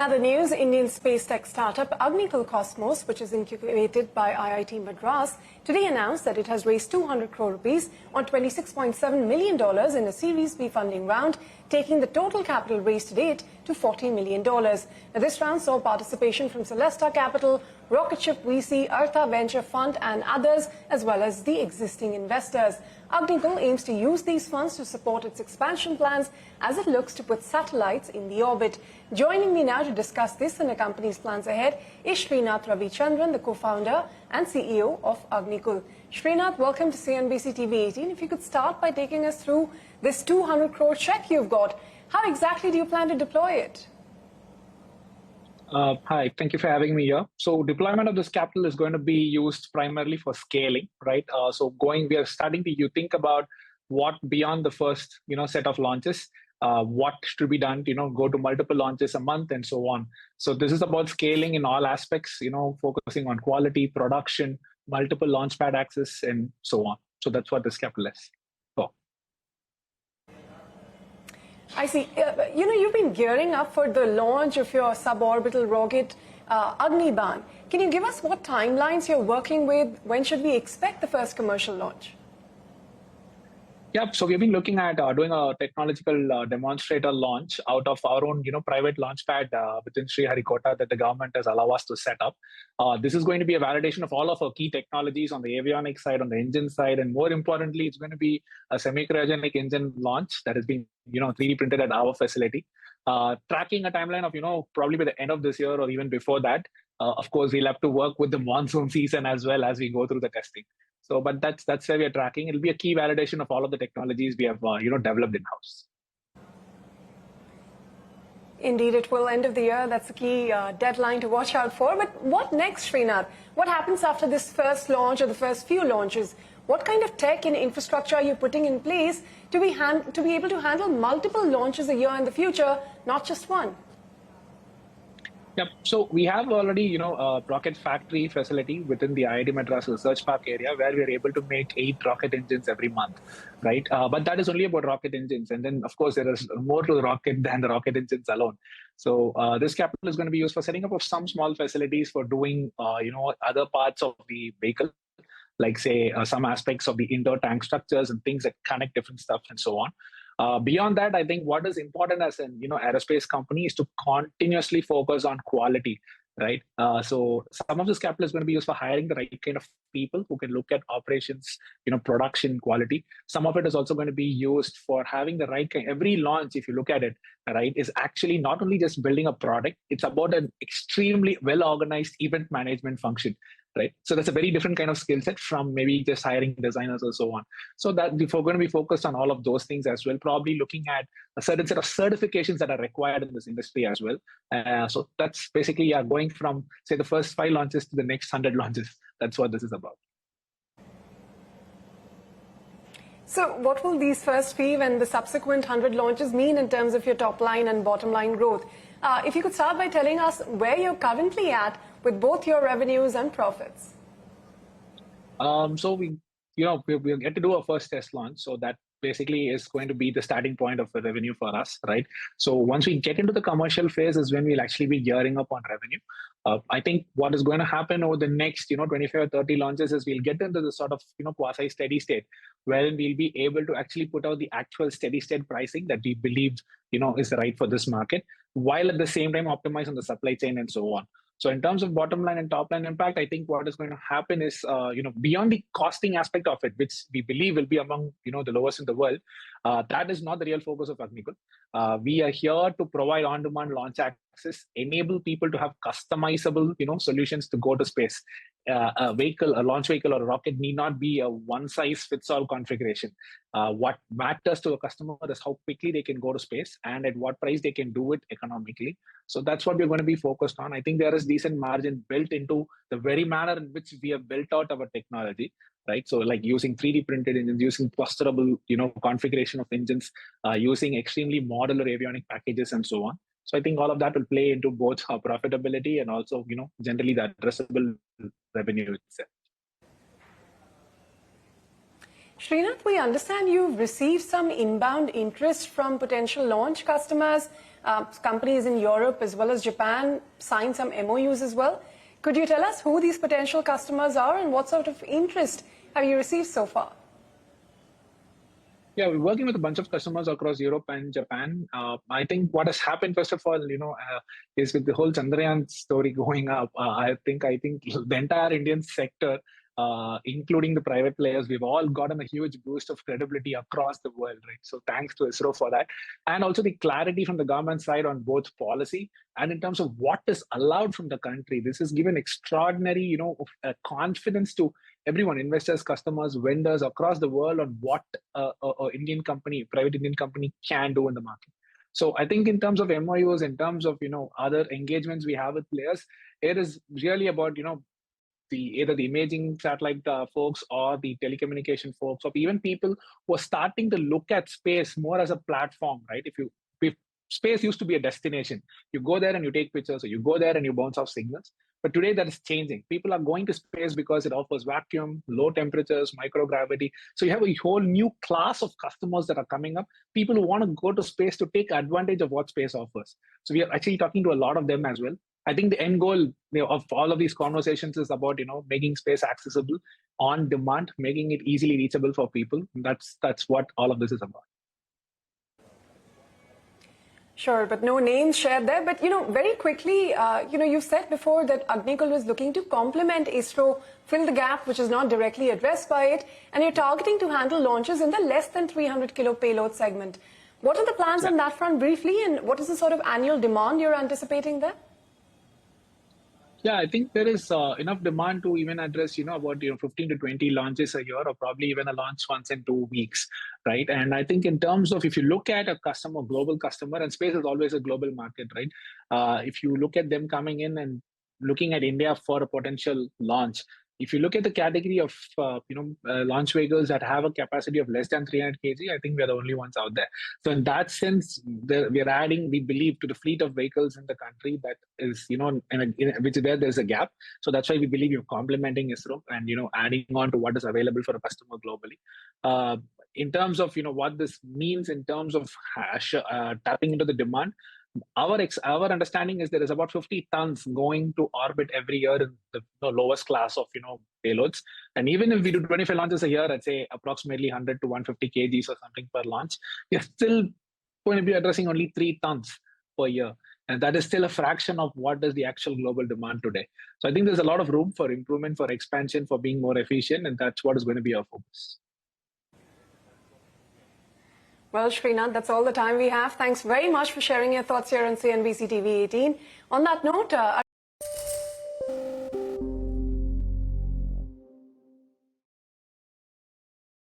Other news, Indian Spacetech startup Agnikul Cosmos, which is incubated by IIT Madras, today announced that it has raised 200 crore rupees on $26.7 million in a Series B funding round, taking the total capital raised to date to $40 million. Now, this round saw participation from Celesta Capital, Rocket Ship VC, Artha Venture Fund and others, as well as the existing investors. Agnikul aims to use these funds to support its expansion plans as it looks to put satellites in the orbit. Joining me now to discuss this and the company's plans ahead is Srinath Ravichandran, the co-founder and CEO of Agnikul. Srinath, welcome to CNBC-TV18. If you could start by taking us through this 200 crore check you've got, how exactly do you plan to deploy it? Hi, thank you for having me here. So deployment of this capital is going to be used primarily for scaling, right? We are starting to think about what beyond the first, set of launches, what should be done, go to multiple launches a month and so on. So this is about scaling in all aspects, focusing on quality, production, multiple launchpad access and so on. So that's what this capital is for. I see. You've been gearing up for the launch of your suborbital rocket, Agniban. Can you give us what timelines you're working with? When should we expect the first commercial launch? Yeah, so we've been looking at doing a technological demonstrator launch out of our own, private launch pad within Sriharikota that the government has allowed us to set up. This is going to be a validation of all of our key technologies on the avionics side, on the engine side, and more importantly, it's going to be a semi-cryogenic engine launch that has been, 3D printed at our facility. Tracking a timeline of, probably by the end of this year or even before that. Of course, we'll have to work with the monsoon season as well as we go through the testing. So, but that's where we are tracking. It'll be a key validation of all of the technologies we have, developed in-house. Indeed, it will end of the year. That's the key deadline to watch out for. But what next, Srinath? What happens after this first launch or the first few launches? What kind of tech and infrastructure are you putting in place to be able to handle multiple launches a year in the future, not just one? Yep. So we have already, a rocket factory facility within the IIT Madras Research Park area where we are able to make 8 rocket engines every month, right? But that is only about rocket engines. And then, of course, there is more to the rocket than the rocket engines alone. So this capital is going to be used for setting up of some small facilities for doing, other parts of the vehicle, like say some aspects of the indoor tank structures and things that connect different stuff and so on. Beyond that, I think what is important as an aerospace company is to continuously focus on quality, right? So some of this capital is going to be used for hiring the right kind of people who can look at operations, production quality. Some of it is also going to be used for having the right kind. Every launch, if you look at it, right, is actually not only just building a product, it's about an extremely well-organized event management function. Right. So that's a very different kind of skill set from maybe just hiring designers or so on. So that we're going to be focused on all of those things as well, probably looking at a certain set of certifications that are required in this industry as well. So that's basically going from, say, the first 5 launches to the next 100 launches. That's what this is about. So what will these first 5 and the subsequent 100 launches mean in terms of your top line and bottom line growth? If you could start by telling us where you're currently at with both your revenues and profits. So we get to do a first test launch. So that basically is going to be the starting point of the revenue for us, right? So once we get into the commercial phase is when we'll actually be gearing up on revenue. I think what is going to happen over the next, 25 or 30 launches is we'll get into the sort of, quasi steady state wherein we'll be able to actually put out the actual steady state pricing that we believe, is right for this market, while at the same time optimize on the supply chain and so on. So in terms of bottom line and top line impact, I think what is going to happen is, beyond the costing aspect of it, which we believe will be among, the lowest in the world, that is not the real focus of Agnikul. We are here to provide on-demand launch access, enable people to have customizable, solutions to go to space. A launch vehicle or a rocket need not be a one-size-fits-all configuration. What matters to a customer is how quickly they can go to space and at what price they can do it economically. So that's what we're going to be focused on. I think there is decent margin built into the very manner in which we have built out our technology, right? So like using 3D printed engines, using clusterable, configuration of engines, using extremely modular avionic packages and so on. So I think all of that will play into both our profitability and also, generally the addressable revenue itself. Srinath, we understand you've received some inbound interest from potential launch customers. companies in Europe as well as Japan signed some MOUs as well. Could you tell us who these potential customers are and what sort of interest have you received so far? Yeah, we're working with a bunch of customers across Europe and Japan. I think what has happened, first of all, is with the whole Chandrayaan story going up. I think the entire Indian sector, including the private players, we've all gotten a huge boost of credibility across the world, right? So thanks to ISRO for that, and also the clarity from the government side on both policy and in terms of what is allowed from the country. This has given extraordinary, confidence to everyone, investors, customers, vendors across the world on what private Indian company can do in the market. So I think in terms of MOUs, in terms of, other engagements we have with players, it is really about, either the imaging satellite folks or the telecommunication folks, or even people who are starting to look at space more as a platform, right? If space used to be a destination, you go there and you take pictures, or you go there and you bounce off signals. But today that is changing. People are going to space because it offers vacuum, low temperatures, microgravity. So you have a whole new class of customers that are coming up, people who want to go to space to take advantage of what space offers. So we are actually talking to a lot of them as well. I think the end goal of all of these conversations is about, making space accessible on demand, making it easily reachable for people. And that's what all of this is about. Sure, but no names shared there. But, very quickly, you said before that Agnikul was looking to complement ISRO, fill the gap which is not directly addressed by it, and you're targeting to handle launches in the less than 300 kilo payload segment. What are the plans on that front briefly, and what is the sort of annual demand you're anticipating there? Yeah, I think there is enough demand to even address, about 15 to 20 launches a year, or probably even a launch once in 2 weeks, right? And I think in terms of, if you look at a customer, global customer, and space is always a global market, right? If you look at them coming in and looking at India for a potential launch, if you look at the category of launch vehicles that have a capacity of less than 300 kg, I think we're the only ones out there. So in that sense, we're adding, we believe, to the fleet of vehicles in the country that is, which is where there's a gap. So that's why we believe you're complementing ISRO and adding on to what is available for a customer globally. In terms of what this means in terms of tapping into the demand, our understanding is there is about 50 tons going to orbit every year in the lowest class of payloads. And even if we do 25 launches a year, I'd say approximately 100 to 150 kgs or something per launch, we're still going to be addressing only 3 tons per year. And that is still a fraction of what is the actual global demand today. So I think there's a lot of room for improvement, for expansion, for being more efficient, and that's what is going to be our focus. Well, Srinath, that's all the time we have. Thanks very much for sharing your thoughts here on CNBC TV 18. On that note,